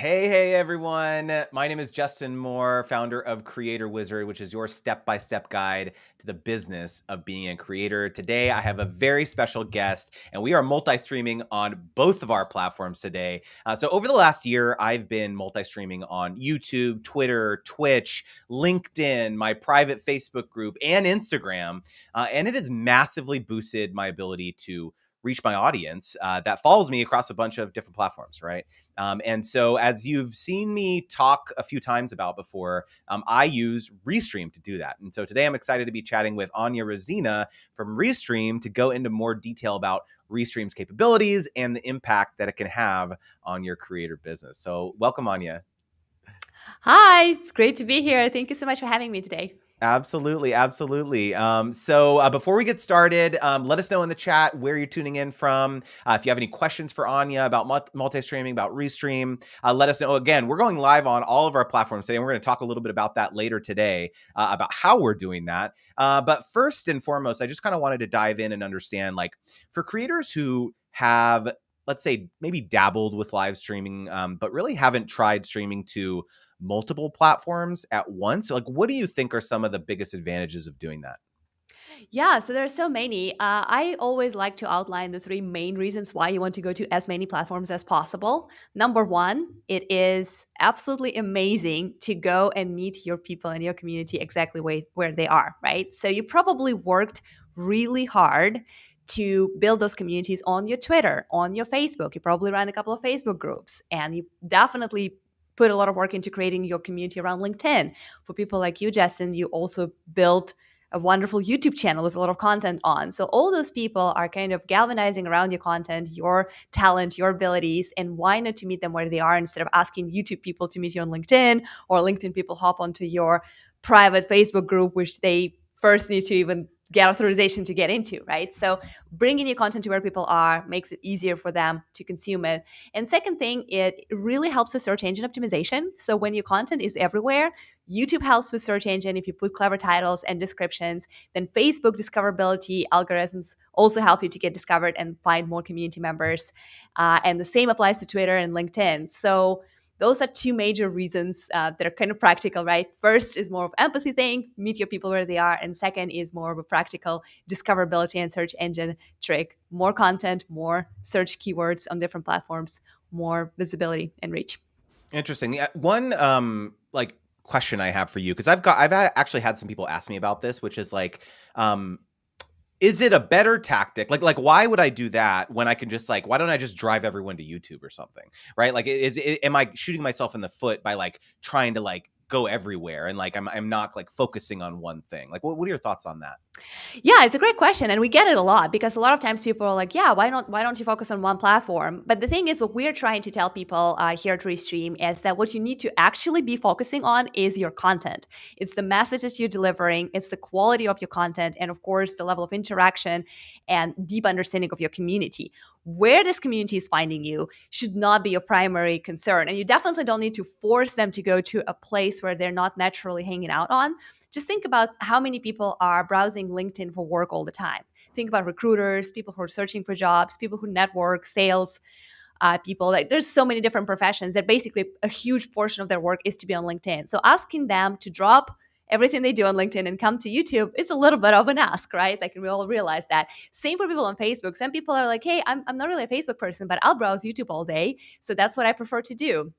Hey, everyone. My name is Justin Moore, founder of Creator Wizard, which is your step by step guide to the business of being a creator. Today, I have a very special guest, and we are multi streaming on both of our platforms today. So, over the last year, I've been multi streaming on YouTube, Twitter, Twitch, LinkedIn, my private Facebook group, and Instagram. And it has massively boosted my ability to reach my audience that follows me across a bunch of different platforms, right? And so, as you've seen me talk a few times about before, I use Restream to do that. And so today I'm excited to be chatting with Anya Rosina from Restream to go into more detail about Restream's capabilities and the impact that it can have on your creator business. So welcome, Anya. Hi, it's great to be here. Thank you so much for having me today. Absolutely. So before we get started, let us know in the chat where you're tuning in from. If you have any questions for Anya about multi-streaming, about Restream, let us know. Again, we're going live on all of our platforms today, and we're going to talk a little bit about that later today, about how we're doing that. But first and foremost, I just kind of wanted to dive in and understand, like, for creators who have, let's say, maybe dabbled with live streaming, but really haven't tried streaming to multiple platforms at once? Like, what do you think are some of the biggest advantages of doing that? Yeah, so there are so many. I always like to outline the three main reasons why you want to go to as many platforms as possible. Number one, it is absolutely amazing to go and meet your people in your community exactly where they are, right? So you probably worked really hard to build those communities on your Twitter, on your Facebook. You probably ran a couple of Facebook groups, and you definitely put a lot of work into creating your community around LinkedIn. For people like you, Justin, you also built a wonderful YouTube channel with a lot of content on. So all those people are kind of galvanizing around your content, your talent, your abilities, and why not to meet them where they are instead of asking YouTube people to meet you on LinkedIn, or LinkedIn people hop onto your private Facebook group, which they first need to even get authorization to get into, right? So bringing your content to where people are makes it easier for them to consume it. And second thing, it really helps with search engine optimization. So when your content is everywhere, YouTube helps with search engine. If you put clever titles and descriptions, then Facebook discoverability algorithms also help you to get discovered and find more community members. And the same applies to Twitter and LinkedIn. So those are two major reasons that are kind of practical, right? First is more of empathy thing, meet your people where they are. And second is more of a practical discoverability and search engine trick. More content, more search keywords on different platforms, more visibility and reach. Interesting. Yeah, one like question I have for you, because actually had some people ask me about this, which is like, um, is it a better tactic? Like why would I do that when I can just, like, why don't I just drive everyone to YouTube or something? Right? Like, am I shooting myself in the foot by, like, trying to, like, go everywhere, and, like, I'm not, like, focusing on one thing? Like, what are your thoughts on that? Yeah, it's a great question, and we get it a lot because a lot of times people are like, "Yeah, why don't you focus on one platform?" But the thing is, what we're trying to tell people here at Restream is that what you need to actually be focusing on is your content. It's the messages you're delivering, it's the quality of your content, and of course, the level of interaction and deep understanding of your community. Where this community is finding you should not be your primary concern, and you definitely don't need to force them to go to a place where they're not naturally hanging out on. Just think about how many people are browsing LinkedIn for work all the time. Think about recruiters, people who are searching for jobs, people who network, sales people. Like, there's so many different professions that basically a huge portion of their work is to be on LinkedIn. So asking them to drop everything they do on LinkedIn and come to YouTube is a little bit of an ask, right? Like, we all realize that. Same for people on Facebook. Some people are like, hey, I'm not really a Facebook person, but I'll browse YouTube all day. So that's what I prefer to do.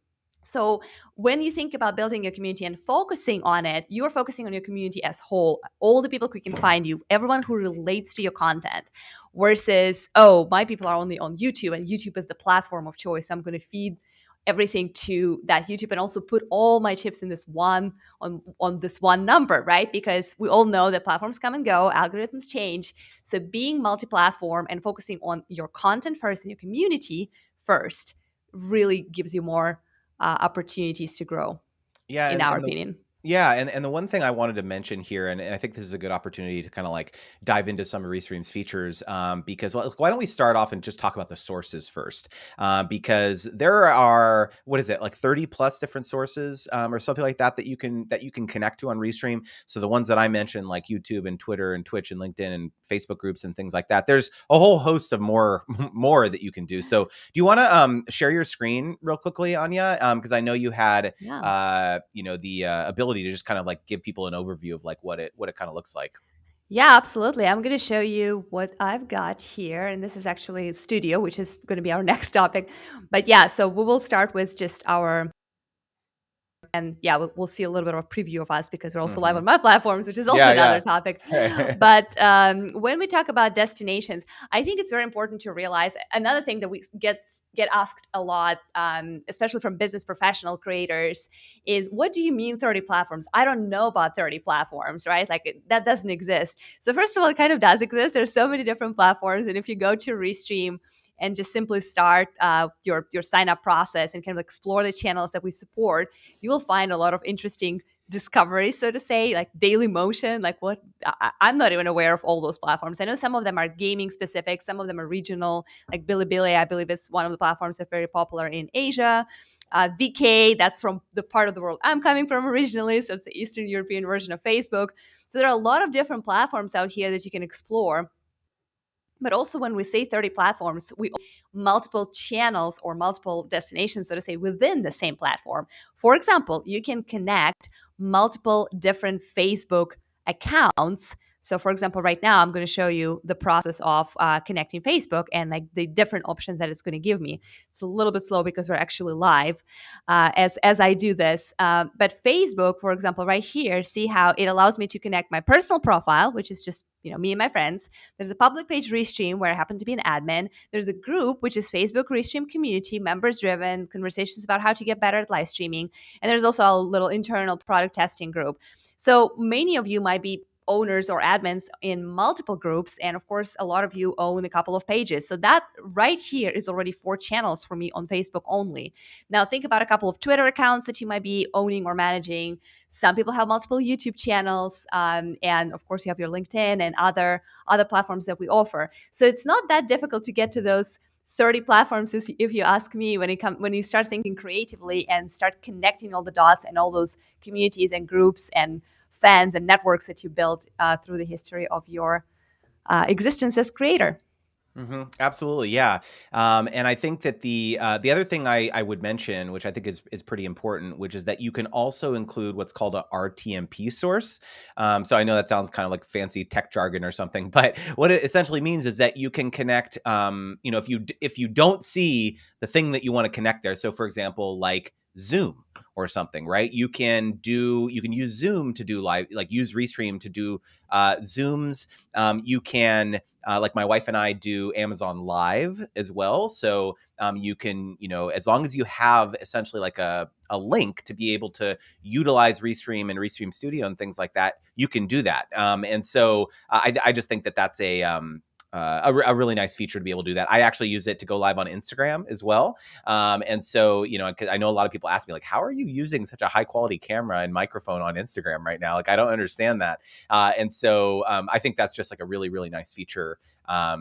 So when you think about building your community and focusing on it, you're focusing on your community as whole, all the people who can find you, everyone who relates to your content, versus, oh, my people are only on YouTube and YouTube is the platform of choice. So I'm going to feed everything to that YouTube and also put all my chips in this one on this one number, right? Because we all know that platforms come and go, algorithms change. So being multi-platform and focusing on your content first and your community first really gives you more opportunities to grow, Yeah, in and our and the opinion. Yeah, and the one thing I wanted to mention here, and I think this is a good opportunity to kind of like dive into some of Restream's features, because well, why don't we start off and just talk about the sources first? Because there are, what is it, like 30 plus different sources, or something like that that you can connect to on Restream. So the ones that I mentioned, like YouTube and Twitter and Twitch and LinkedIn and Facebook groups and things like that, there's a whole host of more more that you can do. So do you want to share your screen real quickly, Anya? Because I know you had Yeah. the ability to just kind of like give people an overview of like what it kind of looks like. Yeah, absolutely. I'm going to show you what I've got here. And this is actually Studio, which is going to be our next topic. But yeah, so we will start with just our and yeah, we'll see a little bit of a preview of us because we're also live Hmm. on my platforms, which is also Yeah, another topic. yeah. But when we talk about destinations, I think it's very important to realize another thing that we get asked a lot, especially from business professional creators, is what do you mean 30 platforms? I don't know about 30 platforms, right? Like that doesn't exist. So first of all, it kind of does exist. There's so many different platforms, and if you go to Restream and just simply start your sign up process and kind of explore the channels that we support, you will find a lot of interesting discoveries, so to say, like Daily Motion. Like what I'm not even aware of all those platforms. I know some of them are gaming specific, some of them are regional. Like Bilibili, I believe, is one of the platforms that's very popular in Asia. VK, that's from the part of the world I'm coming from originally, so it's the Eastern European version of Facebook. So there are a lot of different platforms out here that you can explore. But also, when we say 30 platforms, we multiple channels or multiple destinations, so to say, within the same platform. For example, you can connect multiple different Facebook accounts. So, for example, right now, I'm going to show you the process of connecting Facebook and like the different options that it's going to give me. It's a little bit slow because we're actually live as I do this. But Facebook, for example, right here, see how it allows me to connect my personal profile, which is just me and my friends. There's a public page Restream where I happen to be an admin. There's a group which is Facebook Restream community, members driven, conversations about how to get better at live streaming. And there's also a little internal product testing group. So many of you might be owners or admins in multiple groups, and of course a lot of you own a couple of pages. So that right here is already 4 channels for me on Facebook only. Now think about a couple of Twitter accounts that you might be owning or managing. Some people have multiple YouTube channels, and of course you have your LinkedIn and other platforms that we offer. So it's not that difficult to get to those 30 platforms, if you ask me, when you start thinking creatively and start connecting all the dots and all those communities and groups and fans and networks that you built through the history of your existence as creator. Absolutely, yeah. And I think that the other thing I would mention, which I think is pretty important, which is that you can also include what's called a RTMP source. So I know that sounds kind of like fancy tech jargon or something, but what it essentially means is that you can connect. If you don't see the thing that you want to connect there, so for example, like Zoom or something, right? You can use Zoom to do live, like use Restream to do Zooms. You can like my wife and I do Amazon Live as well. So you can, as long as you have essentially like a link to be able to utilize Restream and Restream Studio and things like that, you can do that. And so I just think that that's a really nice feature to be able to do that. I actually use it to go live on Instagram as well. And so, 'cause I know a lot of people ask me like, how are you using such a high quality camera and microphone on Instagram right now? Like, I don't understand that. And so I think that's just like a really, really nice feature.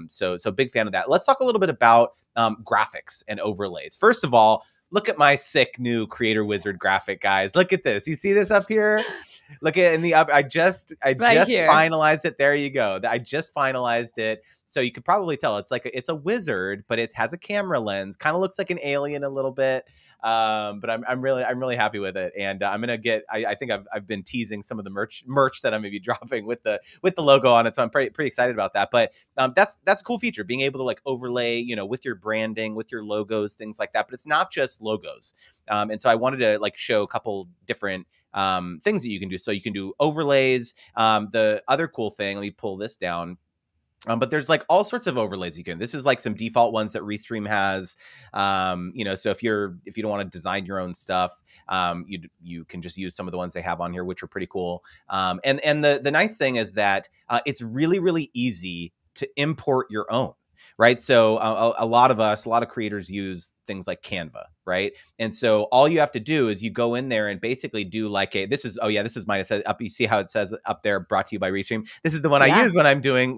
So big fan of that. Let's talk a little bit about graphics and overlays. First of all, look at my sick new Creator Wizard graphic, guys. Look at this. You see this up here? Look at in the up. I Right just here. finalized it. There you go. I just finalized it. So you could probably tell it's like it's a wizard, but it has a camera lens. Kind of looks like an alien a little bit. But I'm really happy with it, and I'm gonna get. I think I've been teasing some of the merch that I'm gonna be dropping with the logo on it, so I'm pretty excited about that. But that's a cool feature, being able to like overlay, with your branding, with your logos, things like that. But it's not just logos, and so I wanted to like show a couple different things that you can do. So you can do overlays. The other cool thing, let me pull this down. But there's like all sorts of overlays you can. This is like some default ones that Restream has. So if you don't want to design your own stuff, you can just use some of the ones they have on here, which are pretty cool. And the nice thing is that it's really really easy to import your own. Right. So a lot of creators use things like Canva. right? And so all you have to do is you go in there and basically do like a this is oh yeah, this is mine. It says up, you see how it says up there, brought to you by Restream. This is the one I Yeah. use when I'm doing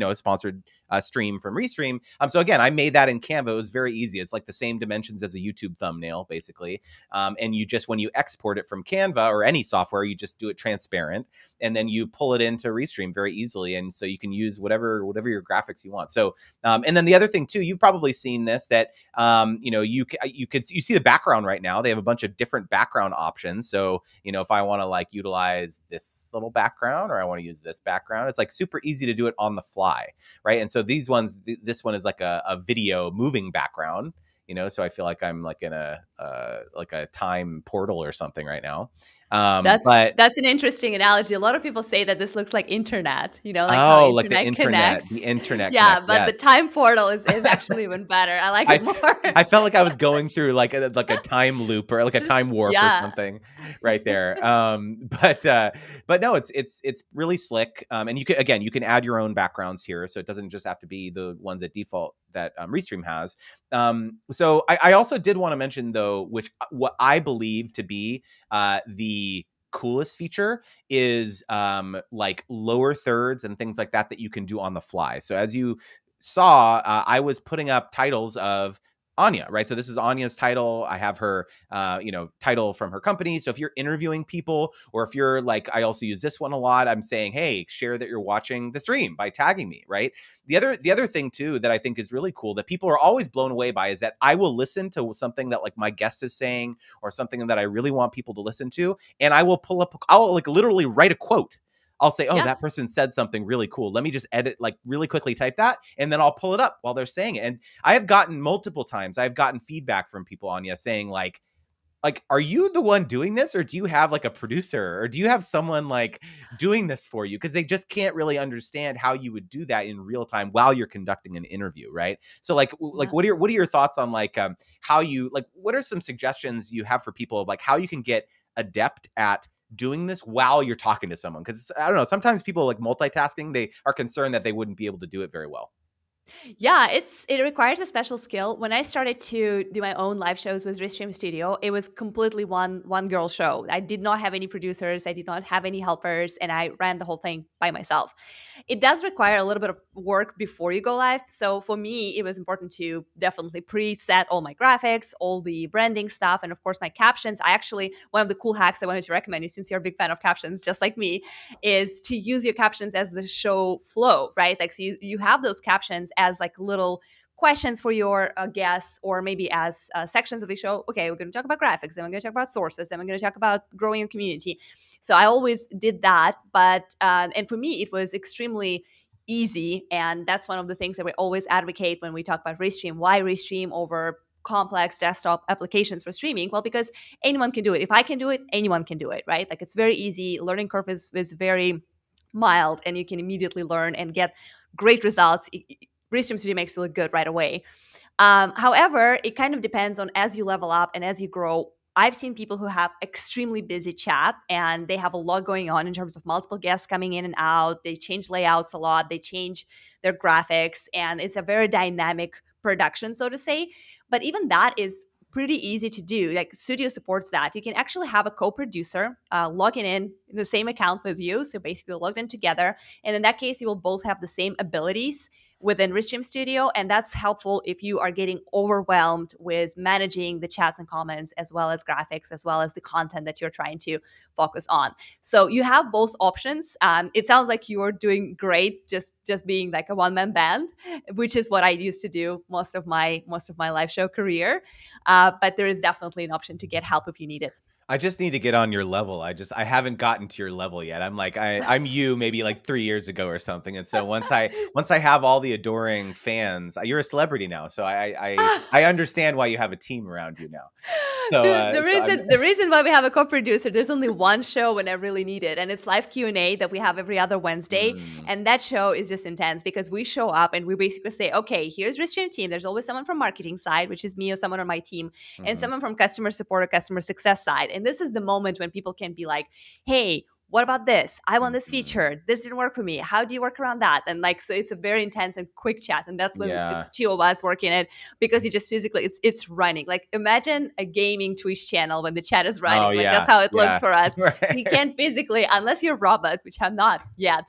a sponsored stream from Restream. So again, I made that in Canva. It was very easy. It's like the same dimensions as a YouTube thumbnail, basically. And you just, when you export it from Canva or any software, you just do it transparent, and then you pull it into Restream very easily. And so you can use whatever your graphics you want. So and then the other thing too, you've probably seen this, that you see the background right now. They have a bunch of different background options. So if I want to like utilize this little background, or I want to use this background, it's like super easy to do it on the fly, right? And so these ones, this one is like a video moving background. So I feel like I'm like in a like a time portal or something right now. That's But that's an interesting analogy. A lot of people say that this looks like internet, like how oh, like the internet internet, connects. the internet Yeah, connect. but the Yes. time portal is actually even better. I like it I more. I felt like I was going through like a time loop or like a time warp or Yeah. something right there. But no, it's really slick. And you can add your own backgrounds here, so it doesn't just have to be the ones at default that Restream has. So I also did want to mention though, which what I believe to be the coolest feature is like lower thirds and things like that you can do on the fly. So as you saw, I was putting up titles of Anya, right? So this is Anya's title. I have her, title from her company. So if you're interviewing people, or if you're like, I also use this one a lot. I'm saying, hey, share that you're watching the stream by tagging me, right? The other thing too that I think is really cool that people are always blown away by is that I will listen to something that like my guest is saying, or something that I really want people to listen to, and I'll like literally write a quote. I'll say, oh, Yeah. that person said something really cool. Let me just edit, like really quickly type that, and then I'll pull it up while they're saying it. And I have gotten multiple times, I've gotten feedback from people, Anya, saying like, are you the one doing this, or do you have like a producer, or do you have someone like doing this for you? Because they just can't really understand how you would do that in real time while you're conducting an interview, right? So like Yeah. what are your thoughts on like how you like, what are some suggestions you have for people of like how you can get adept at doing this while you're talking to someone? Because I don't know, sometimes people like multitasking, they are concerned that they wouldn't be able to do it very well. Yeah, it requires a special skill. When I started to do my own live shows with Restream Studio, it was completely one girl show. I did not have any producers, I did not have any helpers, and I ran the whole thing by myself. It does require a little bit of work before you go live. So for me, it was important to definitely preset all my graphics, all the branding stuff, and of course my captions. I actually, one of the cool hacks I wanted to recommend you, since you're a big fan of captions, just like me, is to use your captions as the show flow, right? Like, so you have those captions as like little questions for your guests, or maybe as sections of the show. Okay, we're going to talk about graphics, then we're going to talk about sources, then we're going to talk about growing a community. So I always did that, but and for me it was extremely easy, and that's one of the things that we always advocate when we talk about Restream. Why Restream over complex desktop applications for streaming? Well, because anyone can do it. If I can do it, anyone can do it, right? Like, it's very easy. Learning curve is very mild, and you can immediately learn and get great results. Restream Studio makes you look good right away. However, it kind of depends on, as you level up and as you grow. I've seen people who have extremely busy chat, and they have a lot going on in terms of multiple guests coming in and out. They change layouts a lot, they change their graphics, and it's a very dynamic production, so to say. But even that is pretty easy to do. Like, Studio supports that. You can actually have a co-producer logging in the same account with you, so basically logged in together. And in that case, you will both have the same abilities within Restream Studio, and that's helpful if you are getting overwhelmed with managing the chats and comments, as well as graphics, as well as the content that you're trying to focus on. So you have both options. It sounds like you're doing great, just being like a one-man band, which is what I used to do most of my live show career. But there is definitely an option to get help if you need it. I just need to get on your level. I haven't gotten to your level yet. I'm you maybe like 3 years ago or something. And so once I have all the adoring fans, you're a celebrity now. So I understand why you have a team around you now. So the so I'm reason why we have a co-producer, there's only one show when I really need it, and it's live Q&A that we have every other Wednesday. mm, And that show is just intense because we show up and we basically say, okay, here's Restream team. There's always someone from marketing side, which is me or someone on my team, and mhm. someone from customer support or customer success side. And this is the moment when people can be like, hey, what about this? I want this Mhm. feature. This didn't work for me. How do you work around that? And like, so it's a very intense and quick chat. And that's when Yeah. it's two of us working it, because you just physically, it's running. Like, imagine a gaming Twitch channel when the chat is Oh, running. Like, that's yeah. how it looks Yeah. for us. So you Right. can't physically, unless you're a robot, which I'm not yet,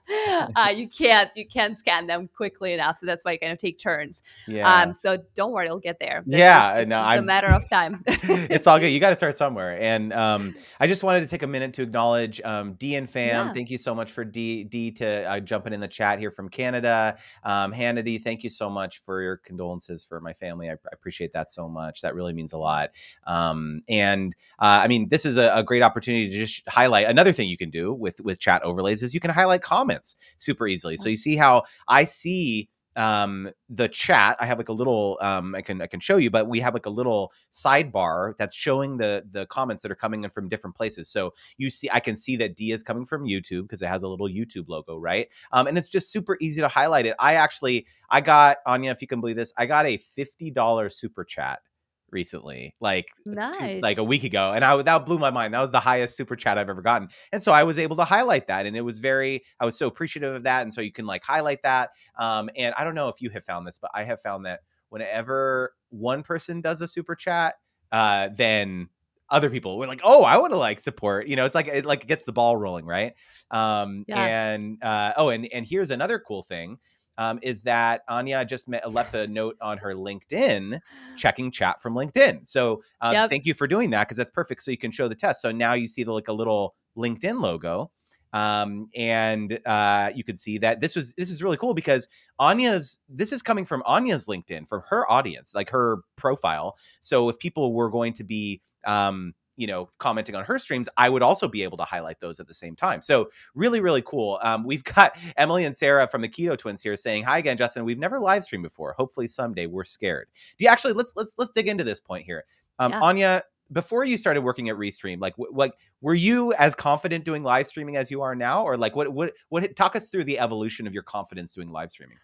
you can't scan them quickly enough. So that's why you kind of take turns. Yeah. So don't worry, it'll get there. Yeah, This no, is a I'm matter of time. it's all good. You gotta start somewhere, and, I just wanted to take a minute to acknowledge, D and Fam. Yeah. Thank you so much for D to, jumping in the chat here from Canada. Hannity, thank you so much for your condolences for my family. I appreciate that so much. That really means a lot. And, I mean, this is a great opportunity to just highlight another thing you can do with chat overlays is you can highlight comments super easily. So you see how I see the chat. I have like a little I can show you, but we have like a little sidebar that's showing the comments that are coming in from different places. So you see, I can see that D is coming from YouTube because it has a little YouTube logo, right? And it's just super easy to highlight it. I got, Anya, if you can believe this, I got a $50 super chat recently, like a Nice. week ago, and I that blew my mind. That was the highest super chat I've ever gotten, and so I was able to highlight that, and I was so appreciative of that, and so you can like highlight that. And I don't know if you have found this, but I have found that whenever one person does a super chat, then other people were like, "Oh, I want to like support." It's like it gets the ball rolling, right? Yeah. And and here's another cool thing. Is that Anya just left a note on her LinkedIn, checking chat from LinkedIn. So Yep. thank you for doing that because that's perfect. So you can show the test. So now you see like a little LinkedIn logo, and you can see that this is really cool because this is coming from Anya's LinkedIn, from her audience, like her profile. So if people were going to be commenting on her streams, I would also be able to highlight those at the same time. So really, really cool. We've got Emily and Sarah from the Keto Twins here saying, "Hi again, Justin. We've never live streamed before. Hopefully someday. We're scared." Do you actually let's dig into this point here, Yeah. Anya? Before you started working at Restream, like were you as confident doing live streaming as you are now, or like what? Talk us through the evolution of your confidence doing live streaming.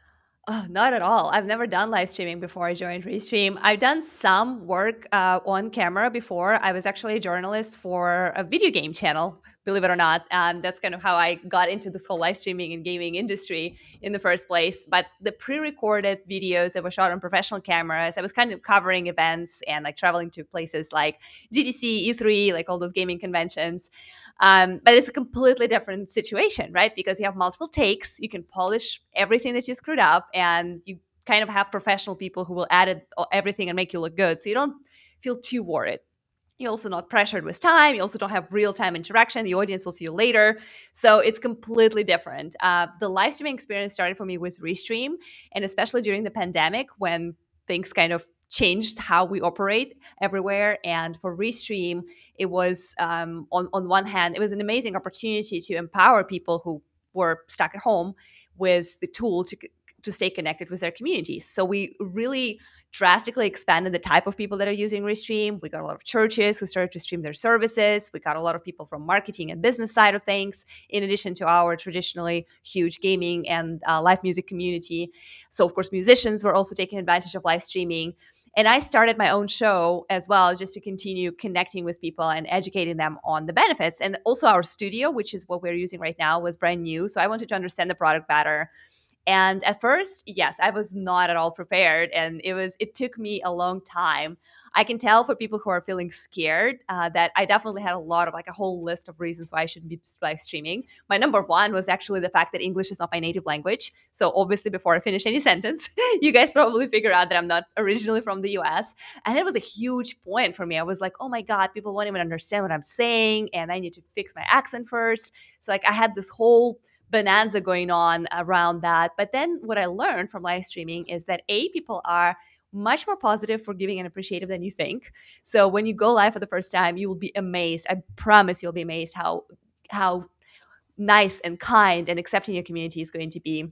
Oh, not at all. I've never done live streaming before I joined Restream. I've done some work on camera before. I was actually a journalist for a video game channel, believe it or not. And that's kind of how I got into this whole live streaming and gaming industry in the first place. But the pre recorded videos that were shot on professional cameras, I was kind of covering events and like traveling to places like GDC, E3, like all those gaming conventions. But it's a completely different situation, right? Because you have multiple takes, you can polish everything that you screwed up, and you kind of have professional people who will edit everything and make you look good. So you don't feel too worried. You're also not pressured with time. You also don't have real time interaction. The audience will see you later. So it's completely different. The live streaming experience started for me with Restream, and especially during the pandemic when things kind of changed how we operate everywhere. And for Restream, it was on one hand, it was an amazing opportunity to empower people who were stuck at home with the tool to stay connected with their communities. So we really drastically expanded the type of people that are using Restream. We got a lot of churches who started to stream their services. We got a lot of people from marketing and business side of things, in addition to our traditionally huge gaming and live music community. So of course, musicians were also taking advantage of live streaming. And I started my own show as well, just to continue connecting with people and educating them on the benefits. And also our studio, which is what we're using right now, was brand new. So I wanted to understand the product better. And at first, yes, I was not at all prepared, and it took me a long time. I can tell for people who are feeling scared that I definitely had a lot of like a whole list of reasons why I shouldn't be live streaming. My number one was actually the fact that English is not my native language. So obviously, before I finish any sentence, you guys probably figure out that I'm not originally from the US, and it was a huge point for me. I was like, oh my god, people won't even understand what I'm saying, and I need to fix my accent first. So like I had this whole bonanza going on around that. But then what I learned from live streaming is that people are much more positive, forgiving, and appreciative than you think. So when you go live for the first time, you will be amazed. I promise you'll be amazed how nice and kind and accepting your community is going to be.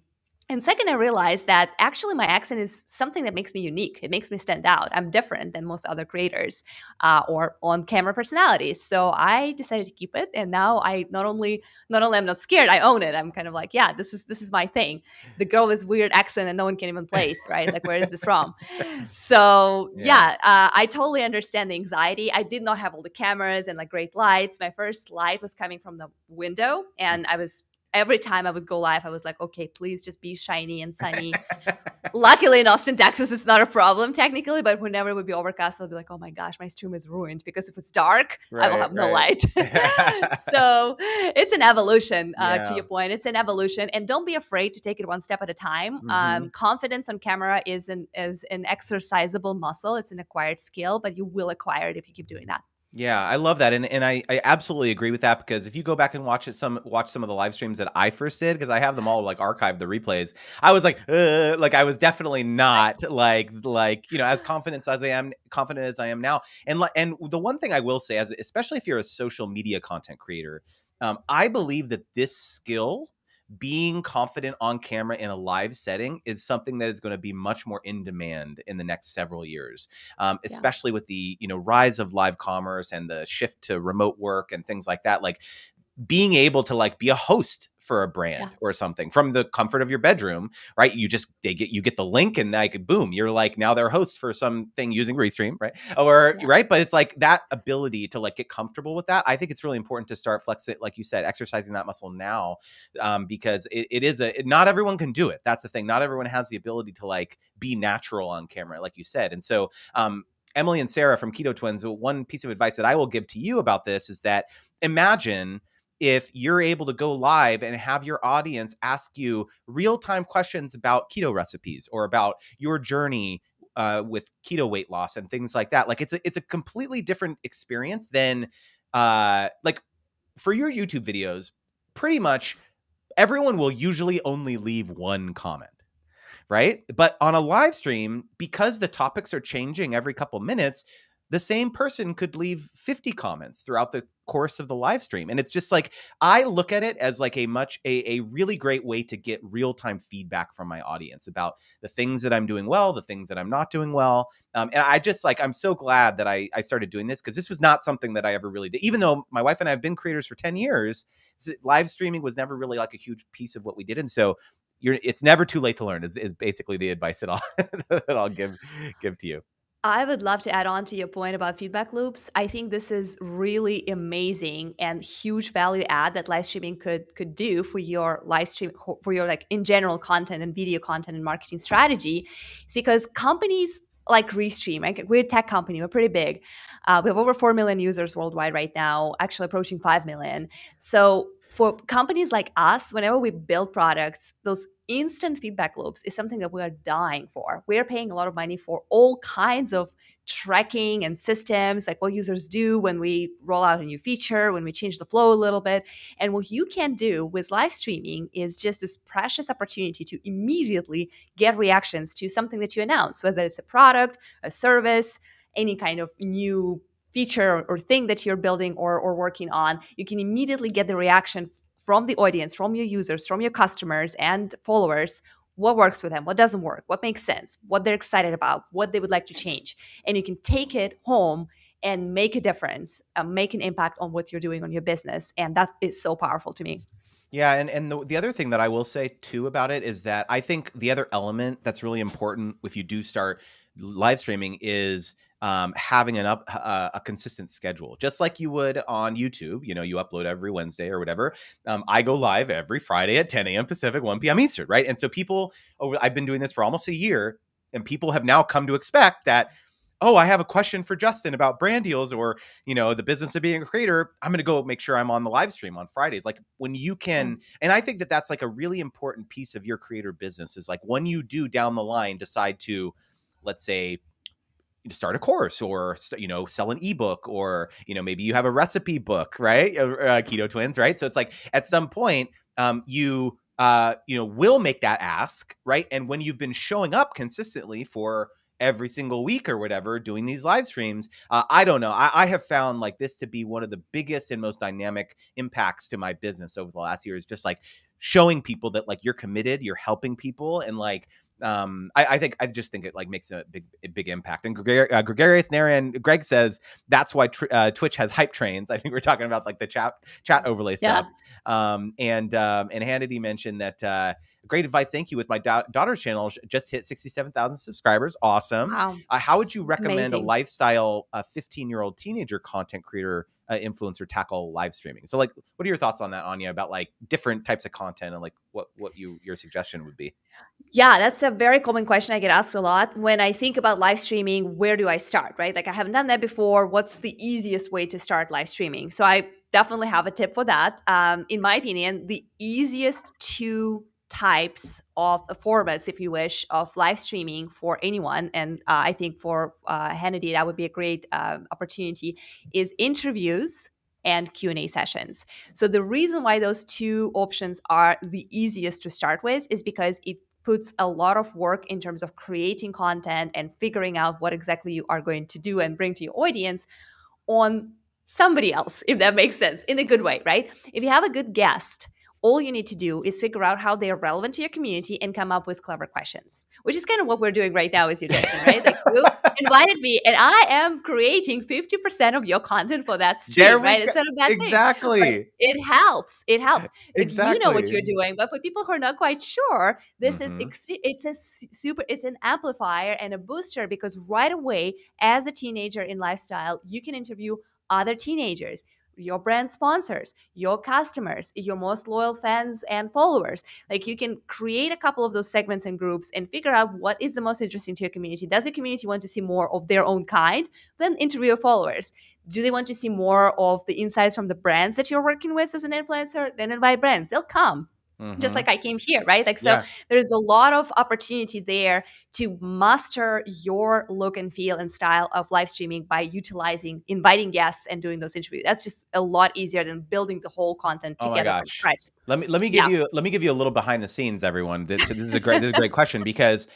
And second, I realized that actually my accent is something that makes me unique. It makes me stand out. I'm different than most other creators or on-camera personalities. So I decided to keep it, and now I not only I'm not scared, I own it. I'm kind of like, yeah, this is my thing. The girl with weird accent and no one can even place, right? Like, where is this from? So Yeah. yeah, I totally understand the anxiety. I did not have all the cameras and like great lights. My first light was coming from the window, and I was every time I would go live, I was like, okay, please just be shiny and sunny. Luckily in Austin, Texas, it's not a problem technically, but whenever it would be overcast, I'll be like, oh my gosh, my stream is ruined because if it's dark, I will Right, have no right. light. So it's an evolution, to Yeah. your point. It's an evolution, and don't be afraid to take it one step at a time. Mhm. Confidence on camera is an exercisable muscle. It's an acquired skill, but you will acquire it if you keep doing that. Yeah, I love that, and I absolutely agree with that because if you go back and watch some of the live streams that I first did, because I have them all like archived the replays, I was like I was definitely not like as confident as I am now, and the one thing I will say, as especially if you're a social media content creator, I believe that this skill, being confident on camera in a live setting, is something that is going to be much more in demand in the next several years, Yeah, especially with the rise of live commerce and the shift to remote work and things like that. Like being able to like be a host for a yeah, brand or something from the comfort of your bedroom, right? You get the link and like boom, you're like now they're host for something using Restream, right? Or yeah. right, but it's like that ability to like get comfortable with that. I think it's really important to start flexing, like you said, exercising that muscle now, because not everyone can do it. That's the thing. Not everyone has the ability to like be natural on camera, like you said, and so. Emily and Sarah from Keto Twins, one piece of advice that I will give to you about this is that imagine if you're able to go live and have your audience ask you real-time questions about keto recipes or about your journey with keto weight loss and things like that. Like it's a completely different experience than like for your YouTube videos. Pretty much everyone will usually only leave one comment, right? But on a live stream, because the topics are changing every couple minutes, the same person could leave 50 comments throughout the course of the live stream. And it's just like, I look at it as like a really great way to get real-time feedback from my audience about the things that I'm doing well, the things that I'm not doing well. And I just like, I'm so glad that I started doing this, because this was not something that I ever really did. Even though my wife and I have been creators for 10 years, live streaming was never really like a huge piece of what we did. And so it's never too late to learn is basically the advice that I'll that I'll give to you. I would love to add on to your point about feedback loops. I think this is really amazing and huge value add that live streaming could do for your live stream, for your like in general content and video content and marketing strategy. It's because companies like Restream, like we're a tech company, we're pretty big. We have over 4 million users worldwide right now, actually approaching 5 million. So for companies like us, whenever we build products, those instant feedback loops is something that we are dying for. We are paying a lot of money for all kinds of tracking and systems, like what users do when we roll out a new feature, when we change the flow a little bit. And what you can do with live streaming is just this precious opportunity to immediately get reactions to something that you announce, whether it's a product, a service, any kind of new feature or thing that you're building or working on. You can immediately get the reaction from the audience, from your users, from your customers and followers, what works for them, what doesn't work, what makes sense, what they're excited about, what they would like to change. And you can take it home and make a difference, make an impact on what you're doing on your business. And that is so powerful to me. Yeah, and the other thing that I will say too about it is that I think the other element that's really important if you do start live streaming is having a consistent schedule, just like you would on YouTube. You know, you upload every Wednesday or whatever. I go live every Friday at 10 a.m. Pacific, 1 p.m. Eastern, right? And so I've been doing this for almost a year, and people have now come to expect that. Oh, I have a question for Justin about brand deals or the business of being a creator. I'm going to go make sure I'm on the live stream on Fridays. Like when you Yeah. can, and I think that that's like a really important piece of your creator business is like when you do down the line decide to, let's say, start a course or sell an ebook or maybe you have a recipe book, right? Keto Twins, right? So it's like at some point you will make that ask, right? And when you've been showing up consistently for every single week or whatever doing these live streams, I don't know, I have found like this to be one of the biggest and most dynamic impacts to my business over the last year, is just like showing people that like you're committed, you're helping people, and like I just think it like makes a big impact. And Gregarious Naren Greg says that's why Twitch has hype trains. I think we're talking about like the chat overlay Yeah. stuff. And Hannity mentioned that great advice. Thank you. With my daughter's channel, just hit 67,000 subscribers. Awesome. Wow. How would you recommend a Amazing. lifestyle 15-year-old teenager content creator influencer tackle live streaming? So like, what are your thoughts on that, Anya, about like different types of content and like what your suggestion would be? Yeah, that's a very common question I get asked a lot. When I think about live streaming, where do I start, right? Like I haven't done that before. What's the easiest way to start live streaming? So I definitely have a tip for that. In my opinion, the easiest two types of formats, if you wish, of live streaming for anyone, and I think for Hannity, that would be a great opportunity, is interviews and Q&A sessions. So the reason why those two options are the easiest to start with is because it puts a lot of work in terms of creating content and figuring out what exactly you are going to do and bring to your audience on somebody else, if that makes sense, in a good way, right? If you have a good guest, all you need to do is figure out how they are relevant to your community and come up with clever questions, which is kind of what we're doing right now, as you, Justin, right? Like you invited me and I am creating 50% of your content for that There stream, we right? go. It's not a bad thing, but Exactly. it helps. It helps. Like you know what Exactly. you're doing, but for people who are not quite sure, this is Mm-hmm. it's a super, it's an amplifier and a booster because right away, as a teenager in lifestyle, you can interview other teenagers, your brand sponsors, your customers, your most loyal fans and followers. Like you can create a couple of those segments and groups and figure out what is the most interesting to your community. Does your community want to see more of their own kind? Then interview your followers. Do they want to see more of the insights from the brands that you're working with as an influencer? Then invite brands. They'll come. Just Mm-hmm. like I came here, right? Like, so Yeah. there's a lot of opportunity there to master your look and feel and style of live streaming by utilizing, inviting guests and doing those interviews. That's just a lot easier than building the whole content Oh my together from gosh. scratch. Let me give Yeah. you a little behind the scenes, everyone. This is a great question because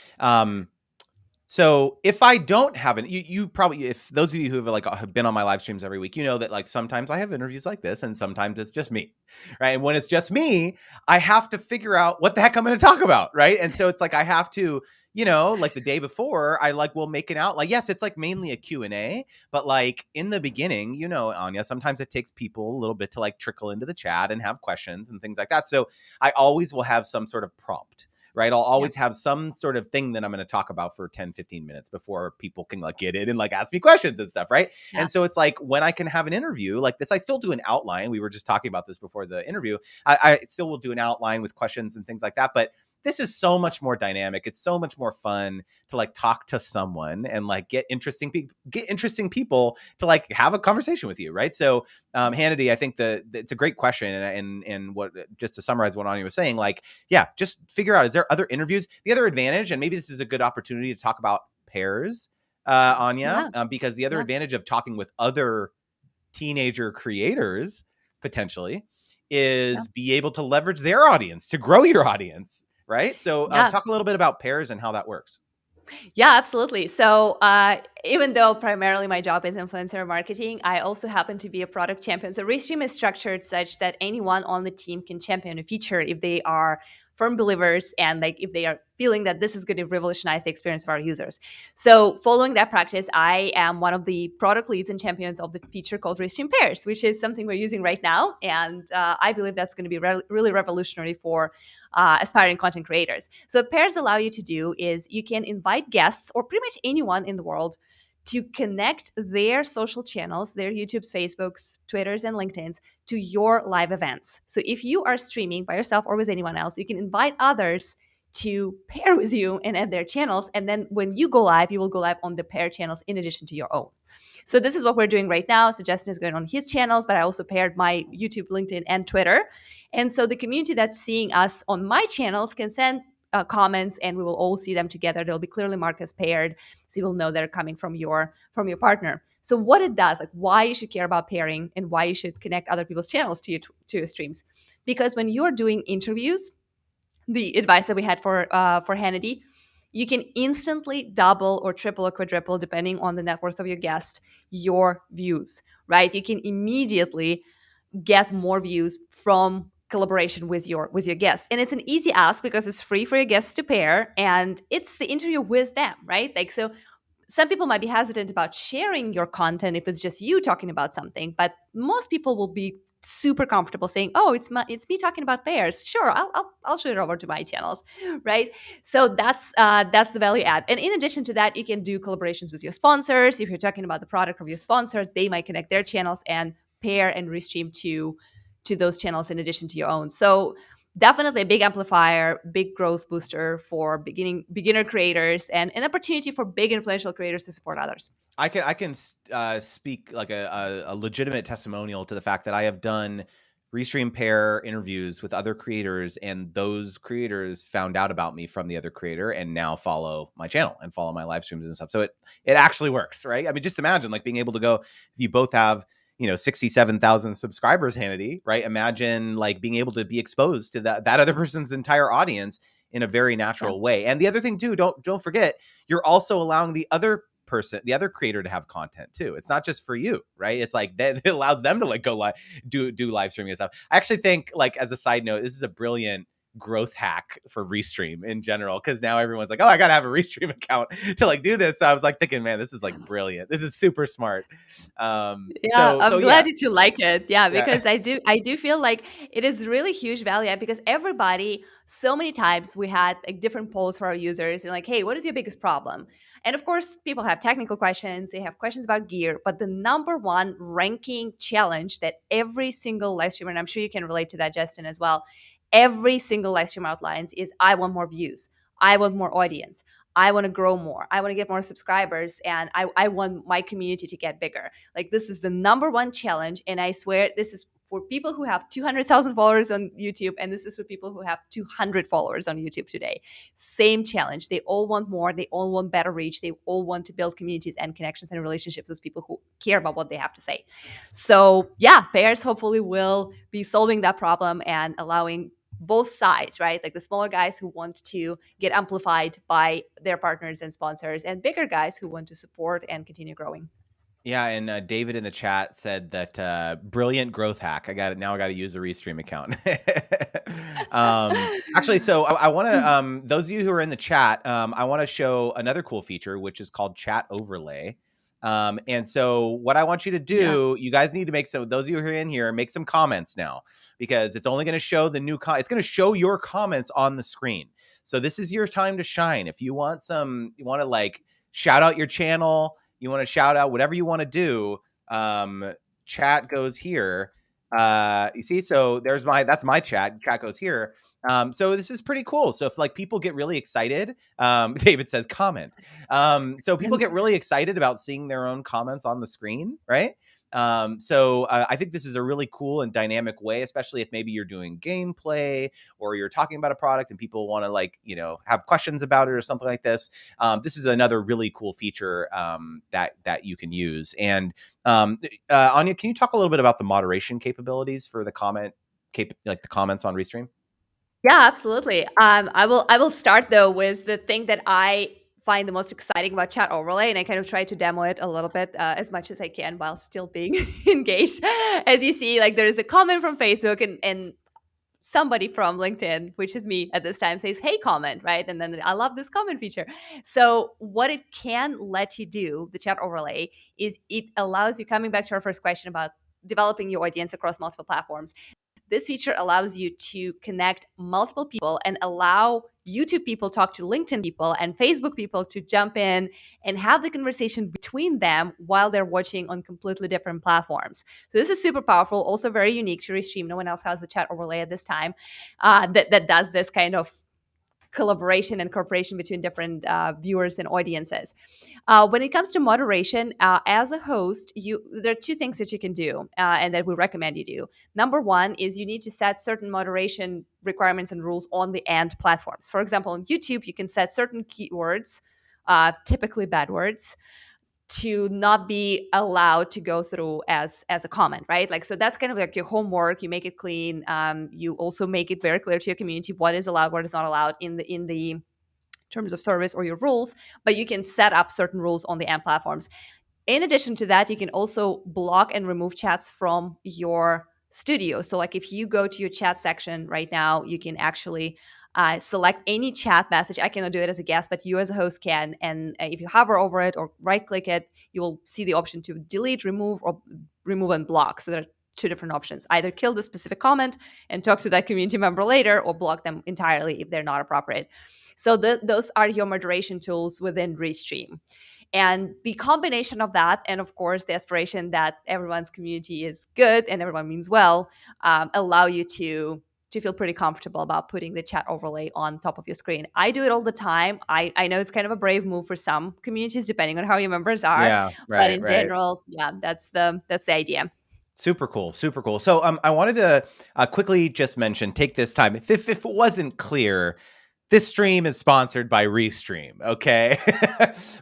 so if I don't have an, you probably, if those of you who have like have been on my live streams every week, you know that like sometimes I have interviews like this and sometimes it's just me, right? And when it's just me, I have to figure out what the heck I'm going to talk about, right? And so it's like I have to, like the day before, I like will make it out. Like yes, it's like mainly a Q&A, but like in the beginning, Anya, sometimes it takes people a little bit to like trickle into the chat and have questions and things like that. So I always will have some sort of prompt, right? I'll Yeah. always have some sort of thing that I'm going to talk about for 10, 15 minutes before people can like get in and like ask me questions and stuff, right? Yeah. And so it's like when I can have an interview like this, I still do an outline. We were just talking about this before the interview. I still will do an outline with questions and things like that. But this is so much more dynamic. It's so much more fun to like talk to someone and like get interesting people to like have a conversation with you, right? So Hannity, I think it's a great question, and what, just to summarize what Anya was saying, like yeah, just figure out, is there other interviews? The other advantage, and maybe this is a good opportunity to talk about pairs, Anya, Yeah. because the other Yeah. advantage of talking with other teenager creators potentially is be able to leverage their audience to grow your audience, right? So Yeah. talk a little bit about pairs and how that works. Yeah, absolutely. So, even though primarily my job is influencer marketing, I also happen to be a product champion. So, Restream is structured such that anyone on the team can champion a feature if they are firm believers and like if they are feeling that this is going to revolutionize the experience of our users. So, following that practice, I am one of the product leads and champions of the feature called Restream Pairs, which is something we're using right now, and I believe that's going to be really revolutionary for aspiring content creators. So what pairs allow you to do is you can invite guests or pretty much anyone in the world to connect their social channels, their YouTubes, Facebooks, Twitters, and LinkedIn's to your live events. So if you are streaming by yourself or with anyone else, you can invite others to pair with you and add their channels. And then when you go live, you will go live on the pair channels in addition to your own. So this is what we're doing right now. So Justin is going on his channels, but I also paired my YouTube, LinkedIn, and Twitter. And so the community that's seeing us on my channels can send comments, and we will all see them together. They'll be clearly marked as paired, so you will know they're coming from your partner. So what it does, like why you should care about pairing and why you should connect other people's channels to your streams, because when you're doing interviews, the advice that we had for Hannity, you can instantly double or triple or quadruple, depending on the net worth of your guest, your views, right? You can immediately get more views from collaboration with your guests. And it's an easy ask because it's free for your guests to pair, and it's the interview with them, right? Like, so some people might be hesitant about sharing your content if it's just you talking about something, but most people will be super comfortable saying, "Oh, it's me talking about pairs. Sure, I'll shoot it over to my channels," right? So that's the value add. And in addition to that, you can do collaborations with your sponsors. If you're talking about the product of your sponsor, they might connect their channels and pair and restream to those channels in addition to your own. So definitely a big amplifier, big growth booster for beginner creators, and an opportunity for big influential creators to support others. I can speak like a legitimate testimonial to the fact that I have done Restream pair interviews with other creators, and those creators found out about me from the other creator and now follow my channel and follow my live streams and stuff. So it actually works, right? I mean, just imagine like being able to go, if you both have 67,000 subscribers, Hannity, right? Imagine like being able to be exposed to that other person's entire audience in a very Yeah. natural way. And the other thing too, don't forget, you're also allowing the other creator to have content too. It's not just for you, right? It's like that it allows them to like go live, do live streaming and stuff. I actually think, like, as a side note, this is a brilliant growth hack for Restream in general, because now everyone's like, oh, I gotta have a Restream account to like do this. So I was like thinking, man, this is like brilliant. This is super smart. Yeah, So I'm yeah. glad that you like it. Yeah, Yeah. because I do feel like it is really huge value add, because everybody, so many times we had like different polls for our users and like, hey, what is your biggest problem? And of course, people have technical questions, they have questions about gear, but the number one ranking challenge that every single live streamer, and I'm sure you can relate to that, Justin, as well, every single live stream outlines is, I want more views, I want more audience, I want to grow more, I want to get more subscribers, and I want my community to get bigger. Like, this is the number one challenge, and I swear this is for people who have 200,000 followers on YouTube, and this is for people who have 200 followers on YouTube today. Same challenge. They all want more. They all want better reach. They all want to build communities and connections and relationships with people who care about what they have to say. So yeah, pairs hopefully will be solving that problem and allowing both sides, right? Like the smaller guys who want to get amplified by their partners and sponsors, and bigger guys who want to support and continue growing. Yeah, and David in the chat said that brilliant growth hack. I got it now. I got to use a Restream account. Actually, so I want to those of you who are in the chat, I want to show another cool feature, which is called Chat Overlay. And so what I want you to Yeah. do, you guys need to make some. Those of you who are in here, make some comments now, because it's only going to show the new. It's going to show your comments on the screen. So this is your time to shine. If you want you want to like shout out your channel, you want to shout out whatever you want to do, chat goes here. You see, so that's my chat goes here. So this is pretty cool. So if like people get really excited, David says comment. So people get really excited about seeing their own comments on the screen, right? So I think this is a really cool and dynamic way, especially if maybe you're doing gameplay or you're talking about a product and people want to like, have questions about it or something like this. This is another really cool feature that you can use. And Anya, can you talk a little bit about the moderation capabilities for the like the comments on Restream? Yeah, absolutely. I will start though with the thing that I find the most exciting about Chat Overlay, and I kind of try to demo it a little bit as much as I can while still being engaged. As you see, like there's a comment from Facebook, and somebody from LinkedIn, which is me at this time, says, "Hey, comment," right? And then I love this comment feature. So what it can let you do, the Chat Overlay, is it allows you, coming back to our first question about developing your audience across multiple platforms, this feature allows you to connect multiple people and allow YouTube people talk to LinkedIn people and Facebook people to jump in and have the conversation between them while they're watching on completely different platforms. So this is super powerful, also very unique to Restream. No one else has the chat overlay at this time that does this kind of collaboration and cooperation between different viewers and audiences. When it comes to moderation, as a host, there are two things that you can do and that we recommend you do. Number one is you need to set certain moderation requirements and rules on the end platforms. For example, on YouTube, you can set certain keywords, typically bad words, to not be allowed to go through as a comment, right? Like, so that's kind of like your homework. You make it clean. You also make it very clear to your community what is allowed, what is not allowed in the terms of service or your rules. But you can set up certain rules on the end platforms. In addition to that, you can also block and remove chats from your studio. So like if you go to your chat section right now, you can actually select any chat message. I cannot do it as a guest, but you as a host can. And if you hover over it or right click it, you will see the option to delete, remove, or remove and block. So there are two different options: either kill the specific comment and talk to that community member later, or block them entirely if they're not appropriate. So those are your moderation tools within Restream. And the combination of that, and of course, the aspiration that everyone's community is good and everyone means well, allow you to feel pretty comfortable about putting the chat overlay on top of your screen. I do it all the time. I know it's kind of a brave move for some communities, depending on how your members are, Yeah, but right, in right. general, yeah, that's the idea. Super cool, super cool. So I wanted to quickly just mention, take this time, if it wasn't clear, this stream is sponsored by Restream, okay?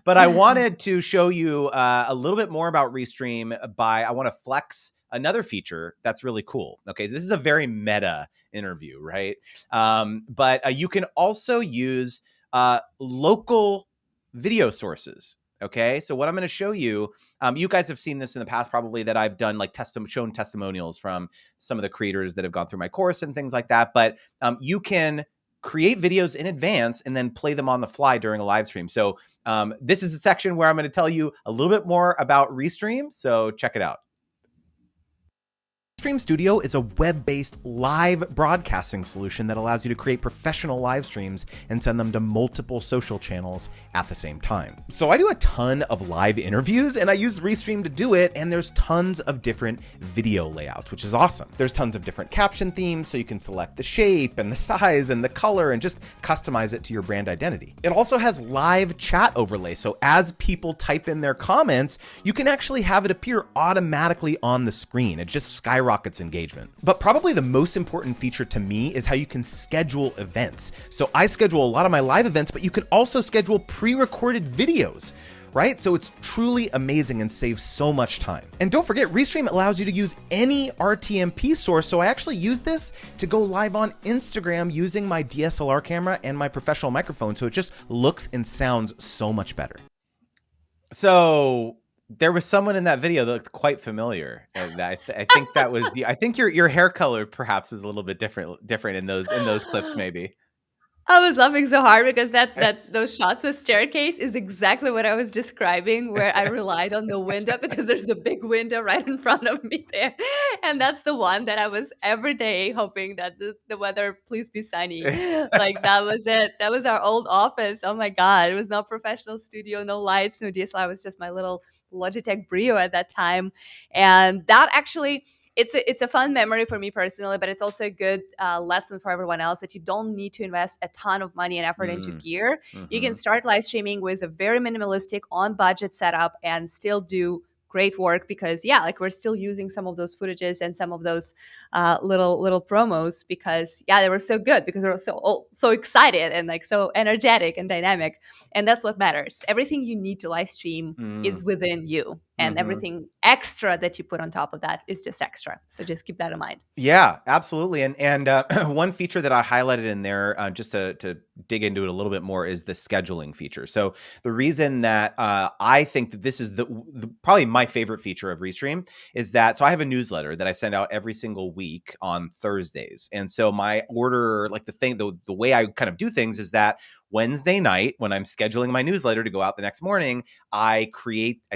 But I wanted to show you a little bit more about Restream I want to flex another feature that's really cool. Okay, so this is a very meta interview, right? But you can also use local video sources. Okay, so what I'm going to show you, you guys have seen this in the past probably, that I've done like shown testimonials from some of the creators that have gone through my course and things like that. But you can create videos in advance and then play them on the fly during a live stream. So this is a section where I'm going to tell you a little bit more about Restream. So check it out. Restream Studio is a web-based live broadcasting solution that allows you to create professional live streams and send them to multiple social channels at the same time. So I do a ton of live interviews and I use Restream to do it, and there's tons of different video layouts, which is awesome. There's tons of different caption themes, so you can select the shape and the size and the color and just customize it to your brand identity. It also has live chat overlay, so as people type in their comments, you can actually have it appear automatically on the screen. It just skyrockets engagement. But probably the most important feature to me is how you can schedule events. So I schedule a lot of my live events, but you can also schedule pre-recorded videos, right? So it's truly amazing and saves so much time. And don't forget, Restream allows you to use any Rtmp source. So I actually use this to go live on Instagram using my DSLR camera and my professional microphone. So it just looks and sounds so much better. So there was someone in that video that looked quite familiar. I think that was you. I think your hair color perhaps is a little bit different in those clips, maybe. I was laughing so hard because those shots with staircase is exactly what I was describing, where I relied on the window because there's a big window right in front of me there. And that's the one that I was every day hoping that the weather please be sunny. Like that was it. That was our old office. Oh my God. It was no professional studio, no lights, no DSLR. It was just my little Logitech Brio at that time. And that actually, it's a fun memory for me personally, but it's also a good lesson for everyone else, that you don't need to invest a ton of money and effort into gear. You can start live streaming with a very minimalistic, on budget setup and still do great work, because yeah, like we're still using some of those footages and some of those little promos, because yeah, they were so good, because they were so excited and like so energetic and dynamic. And that's what matters. Everything you need to live stream is within you, and everything extra that you put on top of that is just extra. So just keep that in mind. Yeah, absolutely. And one feature that I highlighted in there, just to dig into it a little bit more, is the scheduling feature. So the reason that I think that this is the probably my favorite feature of Restream is that, so I have a newsletter that I send out every single week on Thursdays. And so my order, like the way I kind of do things is that Wednesday night, when I'm scheduling my newsletter to go out the next morning, I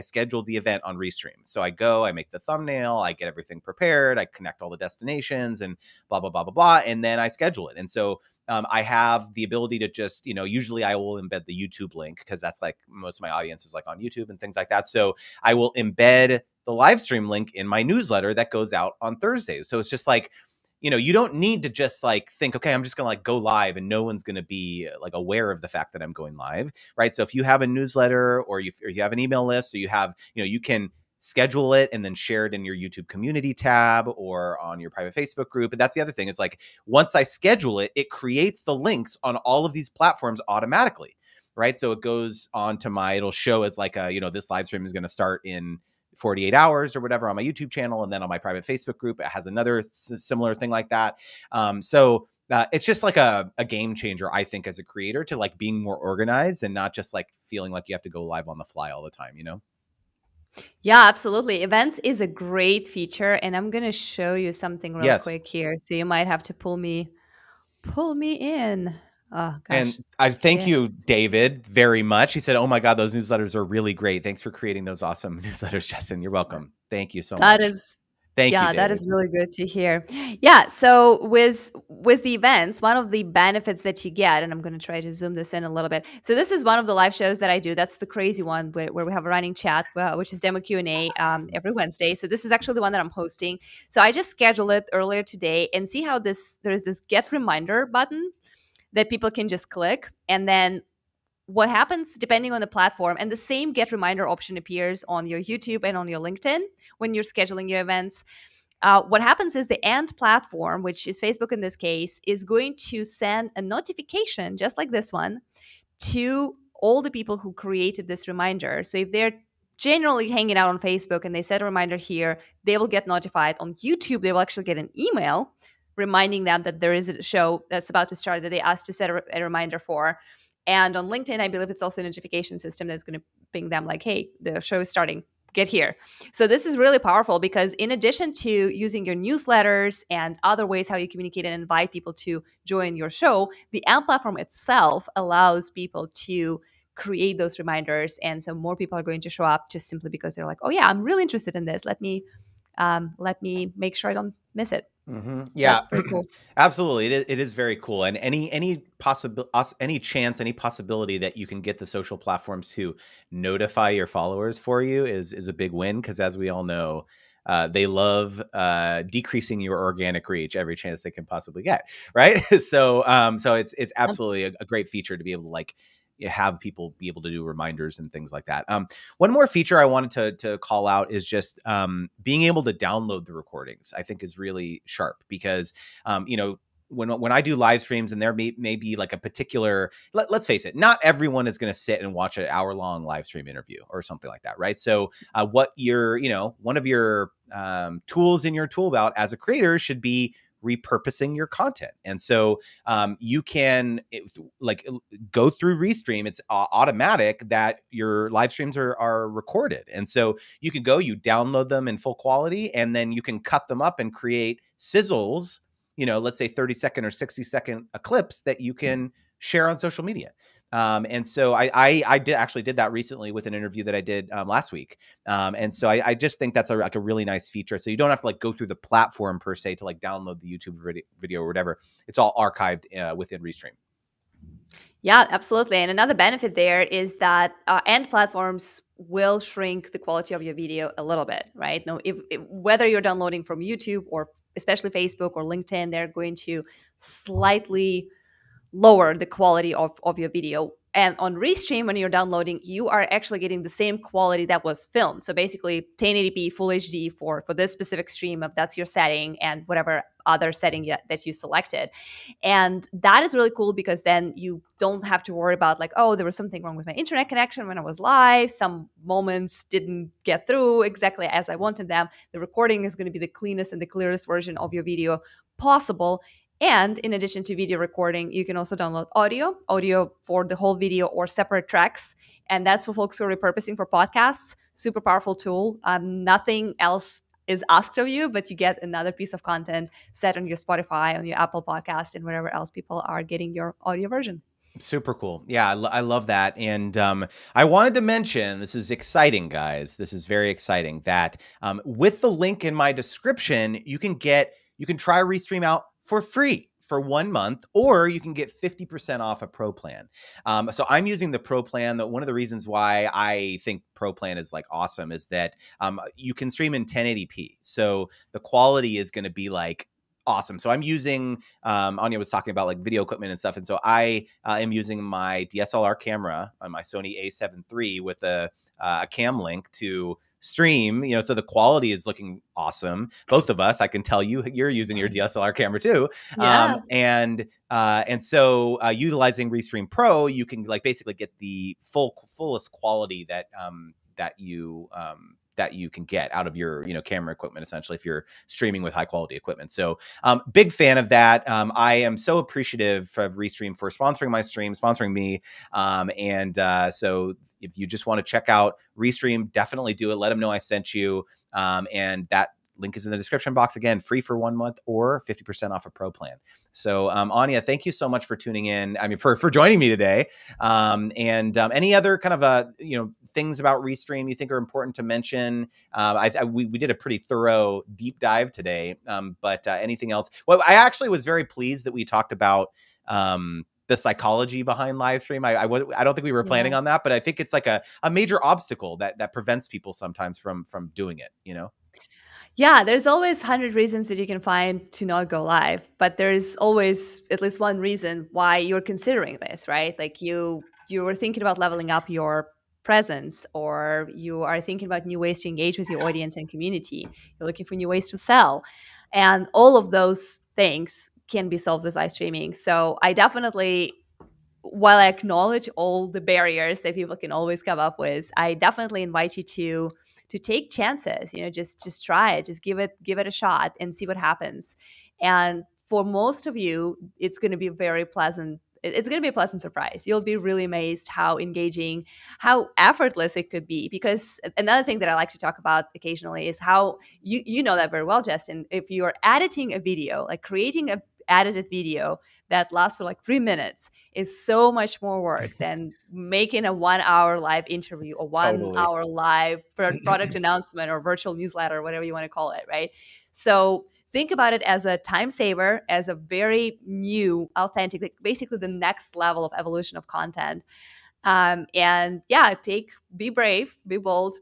schedule the event on Restream. So I go, I make the thumbnail, I get everything prepared, I connect all the destinations and blah, blah, blah, blah, blah. And then I schedule it. And so I have the ability to just, usually I will embed the YouTube link, because that's like most of my audience is like on YouTube and things like that. So I will embed the live stream link in my newsletter that goes out on Thursdays. So it's just like, you don't need to just like think, okay, I'm just going to like go live and no one's going to be like aware of the fact that I'm going live. Right. So if you have a newsletter, or you have an email list, or you have, you can schedule it and then share it in your YouTube community tab or on your private Facebook group. And that's the other thing, is like, once I schedule it, it creates the links on all of these platforms automatically. Right. So it goes on to it'll show as like this live stream is going to start in 48 hours or whatever on my YouTube channel. And then on my private Facebook group, it has another similar thing like that. So it's just like a game changer, I think, as a creator, to like being more organized and not just like feeling like you have to go live on the fly all the time, Yeah, absolutely. Events is a great feature, and I'm gonna show you something real Yes. quick here. So you might have to pull me in. Oh And gosh. I thank Yeah. you, David, very much. He said, "Oh my God, those newsletters are really great. Thanks for creating those awesome newsletters, Justin. You're welcome. Thank you so That much." is Thank you, Yeah, that David. is really good to hear. Yeah, so with the events, one of the benefits that you get, and I'm going to try to zoom this in a little bit. So this is one of the live shows that I do. That's the crazy one where we have a running chat, which is demo Q&A every Wednesday. So this is actually the one that I'm hosting. So I just scheduled it earlier today, and see how there's this get reminder button that people can just click, and then what happens depending on the platform, and the same get reminder option appears on your YouTube and on your LinkedIn when you're scheduling your events. What happens is the end platform, which is Facebook in this case, is going to send a notification just like this one to all the people who created this reminder. So if they're generally hanging out on Facebook and they set a reminder here, they will get notified. On YouTube, they will actually get an email reminding them that there is a show that's about to start that they asked to set a reminder for. And on LinkedIn, I believe it's also a notification system that's going to ping them like, hey, the show is starting. Get here. So this is really powerful because in addition to using your newsletters and other ways how you communicate and invite people to join your show, the AMP platform itself allows people to create those reminders. And so more people are going to show up just simply because they're like, oh yeah, I'm really interested in this. Let me make sure I don't miss it. Yeah, That's pretty cool. absolutely. It is very cool. And any chance, any possibility that you can get the social platforms to notify your followers for you is a big win, because as we all know, they love decreasing your organic reach every chance they can possibly get, right? So it's absolutely a great feature to be able to like have people be able to do reminders and things like that. One more feature I wanted to call out is just being able to download the recordings. I think is really sharp, because when I do live streams and there may be like a particular, let's face it, not everyone is going to sit and watch an hour long live stream interview or something like that, right? So what one of your tools in your tool belt as a creator should be repurposing your content. And so you can go through Restream. It's automatic that your live streams are recorded. And so you can you download them in full quality, and then you can cut them up and create sizzles, let's say 30-second or 60-second clips that you can share on social media. And so I did that recently with an interview that I did last week. And so I just think that's like a really nice feature. So you don't have to like go through the platform per se to like download the YouTube video or whatever. It's all archived within Restream. Yeah, absolutely. And another benefit there is that end platforms will shrink the quality of your video a little bit, right? No, if whether you're downloading from YouTube or especially Facebook or LinkedIn, they're going to slightly lower the quality of your video. And on Restream, when you're downloading, you are actually getting the same quality that was filmed. So basically 1080p full HD for this specific stream, if that's your setting, and whatever other setting that you selected. And that is really cool because then you don't have to worry about like, oh, there was something wrong with my internet connection when I was live. Some moments didn't get through exactly as I wanted them. The recording is going to be the cleanest and the clearest version of your video possible. And in addition to video recording, you can also download audio for the whole video or separate tracks. And that's for folks who are repurposing for podcasts. Super powerful tool. Nothing else is asked of you, but you get another piece of content set on your Spotify, on your Apple Podcast, and wherever else people are getting your audio version. Super cool. Yeah, I love that. And I wanted to mention, this is exciting, guys. This is very exciting that with the link in my description, you can try Restream out for free for 1 month, or you can get 50% off a pro plan. So I'm using the pro plan. That one of the reasons why I think pro plan is like awesome is that you can stream in 1080p. So the quality is going to be like awesome. So I'm using Anya was talking about like video equipment and stuff, and so I am using my DSLR camera on my Sony A7 III with a cam link to stream. So the quality is looking awesome. Both of us, I can tell you're using your DSLR camera too. Yeah. And so utilizing Restream Pro, you can like basically get the fullest quality that that you can get out of your camera equipment, essentially, if you're streaming with high quality equipment. So big fan of that. I am so appreciative of Restream for sponsoring my stream, sponsoring me. So if you just want to check out Restream, definitely do it. Let them know I sent you. And that link is in the description box. Again, free for 1 month or 50% off a pro plan. So Anya, thank you so much for tuning in. I mean, for joining me today. Any other kind of things about Restream you think are important to mention? We did a pretty thorough deep dive today. But anything else? Well, I actually was very pleased that we talked about the psychology behind live stream. I don't think we were planning Yeah. on that, but I think it's like a major obstacle that prevents people sometimes from doing it, Yeah, there's always 100 reasons that you can find to not go live, but there's always at least one reason why you're considering this, right? Like you were thinking about leveling up your presence, or you are thinking about new ways to engage with your audience and community. You're looking for new ways to sell. And all of those things can be solved with live streaming. So I definitely, while I acknowledge all the barriers that people can always come up with, I definitely invite you to take chances. Just try it, just give it a shot and see what happens. And for most of you, it's going to be very pleasant. It's going to be a pleasant surprise. You'll be really amazed how engaging, how effortless it could be. Because another thing that I like to talk about occasionally is how you know that very well, Justin. If you're editing a video, like creating a edited video that lasts for like 3 minutes, is so much more work than making a 1 hour live interview or one Totally. hour live product announcement or virtual newsletter, or whatever you want to call it, right? So think about it as a time saver, as a very new, authentic, like basically the next level of evolution of content. And yeah, be brave, be bold,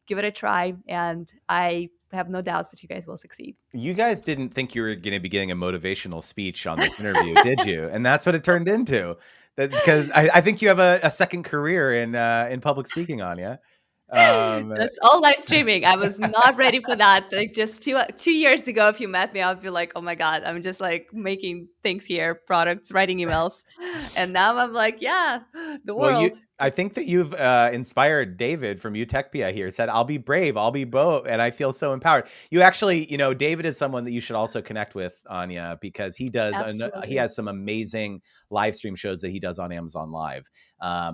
give it a try, and I have no doubts that you guys will succeed. You guys didn't think you were going to be getting a motivational speech on this interview, did you? And that's what it turned into. Because I think you have a second career in public speaking, Anya. Um, That's all live streaming. I was not ready for that. Like just 2 years ago, if you met me, I'd be like, "Oh my god, I'm just like making things here, products, writing emails," and now I'm like, "Yeah, the Well, world." I think that you've inspired David from Utechpia here. Said, "I'll be brave, I'll be bold," and I feel so empowered. You actually, David is someone that you should also connect with, Anya, because he Absolutely. has some amazing live stream shows that he does on Amazon Live.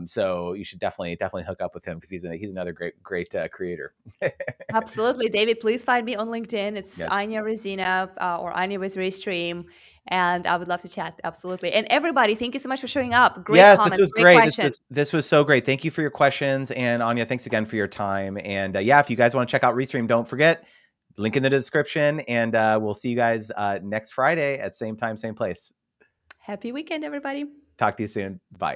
So you should definitely hook up with him because he's another great creator. Absolutely. David, please find me on LinkedIn. It's Yes. Anya Rezina, or Anya with Restream. And I would love to chat. Absolutely. And everybody, thank you so much for showing up. Great Yes, this comments, was great great. questions. This was so great. Thank you for your questions, and Anya, thanks again for your time. And yeah, if you guys want to check out Restream, don't forget, link in the description, and we'll see you guys next Friday at same time, same place. Happy weekend, everybody. Talk to you soon. Bye.